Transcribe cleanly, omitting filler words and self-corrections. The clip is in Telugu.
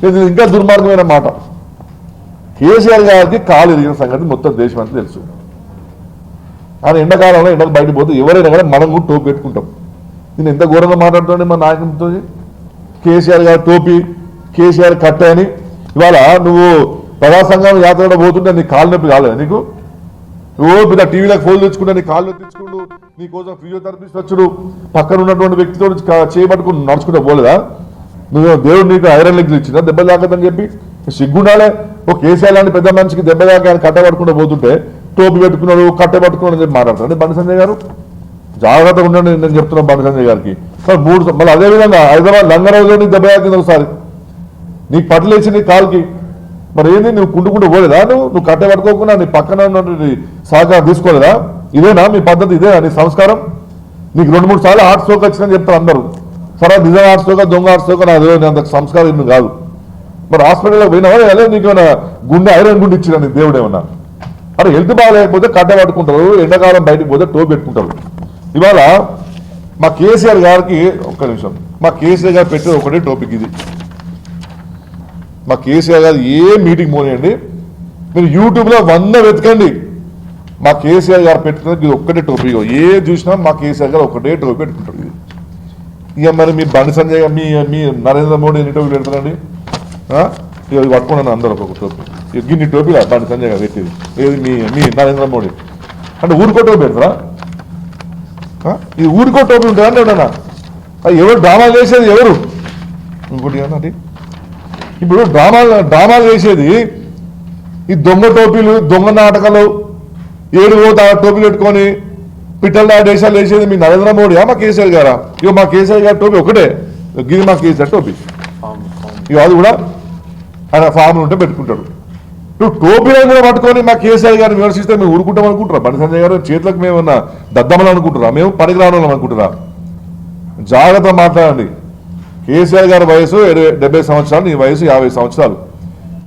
ఇది ఇంకా దుర్మార్గమైన మాట. కేసీఆర్ గారికి కాలు ఎరిగిన సంగతి మొత్తం దేశం అంతా తెలుసు. ఆయన ఎండాకాలంలో ఎండకు బయటకు పోతే ఎవరైనా కానీ మనం కూడా టోపీ పెట్టుకుంటాం. నేను ఎంత ఘోరంగా మాట్లాడుతుండే మా నాయకులతో, కేసీఆర్ గారు టోపీ, కేసీఆర్ కట్ట అని. ఇవాళ నువ్వు ప్రజాసంఘం యాత్ర పోతుంటే నీ కాలు నొప్పి కాలేదు నీకు? నువ్వు పెద్ద టీవీలకు ఫోన్ తెచ్చుకుంటే నీ కాళ్ళు తెచ్చుకుంటూ నీ కోసం ఫిజియోథెరపిస్ట్ వచ్చుడు, పక్కన ఉన్నటువంటి వ్యక్తితో చేయబట్టుకుని నడుచుకుంటూ పోలేదా? నువ్వు దేవుడు నీకు ఐరన్ లెగ్లు ఇచ్చిందా దెబ్బ తాకదని చెప్పి? సిగ్గుండాలే. ఓ కేసీఆర్ లాంటి పెద్ద మనిషికి దెబ్బ తాక ఆయన కట్ట పట్టుకుంటూ పోతుంటే టోపీ పెట్టుకున్నాడు, కట్ట పట్టుకున్నాడు అని చెప్పి మాట్లాడుతున్నాడు బండి సంజయ్ గారు. జాగ్రత్తగా ఉండండి నేను చెప్తున్నాను బండి సంజయ్ గారికి. మళ్ళీ అదేవిధంగా హైదరాబాద్ లంగరాజులో నీకు దెబ్బ తాకింది ఒకసారి, నీకు పట్టులేసి నీ కాలుకి. మరి ఏంది నువ్వు కుంటుకుంటూ పోలేదా? నువ్వు కట్ట పట్టుకోకుండా నీ పక్కన ఉన్నటువంటి సహకారం తీసుకోలేదా? ఇదేనా మీ పద్ధతి? ఇదేనా నీ సంస్కారం? నీకు 2-3 సార్లు హార్ట్ స్ట్రోక్ వచ్చిందని చెప్తారు అందరూ. సరే నిజం హార్ట్ స్ట్రోక్ దొంగ హార్ట్ స్ట్రోక్ నాకు అంత సంస్కారం ఇన్ని కాదు. మరి హాస్పిటల్లోకి పోయినావా? అదే నీకు ఏమైనా గుండె ఐరన్ గుండె ఇచ్చినా నీ దేవుడు ఏమన్నా? అరే హెల్త్ బాగాలేకపోతే కట్ట పట్టుకుంటారు, ఎండాకాలం బయటకు పోతే టోపీ పెట్టుకుంటారు. ఇవాళ మా కేసీఆర్ గారికి ఒక్క నిమిషం, మా కేసీఆర్ గారు పెట్టేది ఒకటే టాపిక్ ఇది. మా కేసీఆర్ గారు ఏ మీటింగ్ పోనీయండి, మీరు యూట్యూబ్లో 100 వెతకండి, మా కేసీఆర్ గారు పెట్టుకున్నది ఇది ఒక్కటే టోపిక్. ఏ చూసినా మా కేసీఆర్ గారు ఒకటే టోపీ పెట్టుకుంటారు. ఇది ఇక మరి మీ బండి సంజయ్ మీ నరేంద్ర మోడీ ఎన్ని టోపీలు పెడతారండి? ఇక పట్టుకున్నాను అందరూ ఒక్కొక్క టోపీ. ఇక గిన్ని టోపీలా బండి సంజయ్ గారు పెట్టేది? ఏది మీ నరేంద్ర మోడీ అంటే ఊరికో టోపీ పెడతారా? ఇది ఊరికో టోపీ ఉంటుందా అంటే ఏమన్నా? ఎవరు డ్రామాలు చేసేది ఎవరు? ఇంకోటి ఏమన్నా ఇప్పుడు డ్రామాలు వేసేది ఈ దొంగ టోపీలు, దొంగ నాటకాలు, 7 టోపీలు పెట్టుకొని పిట్టల దేశాలు వేసేది మీ నరేంద్ర మోడీయా మా కేసీఆర్ గారా? ఇక మా కేసీఆర్ గారి టోపీ ఒకటే, గిరి మా కేసీఆర్ టోపీ. ఇక అది కూడా ఆయన ఫామ్లు ఉంటే పెట్టుకుంటాడు. నువ్వు టోపీలను కూడా పట్టుకొని మా కేసీఆర్ గారిని విమర్శిస్తే మేము ఊరుకుంటాం అనుకుంటారా? బండి సంజయ్ గారు చేతులకు మేమన్నా దద్దమలు అనుకుంటారా? మేము పనికిరాను అనుకుంటారా? జాగ్రత్త మాట్లాడండి. కేసీఆర్ గారి వయసు 70 సంవత్సరాలు, నీ వయసు 50 సంవత్సరాలు.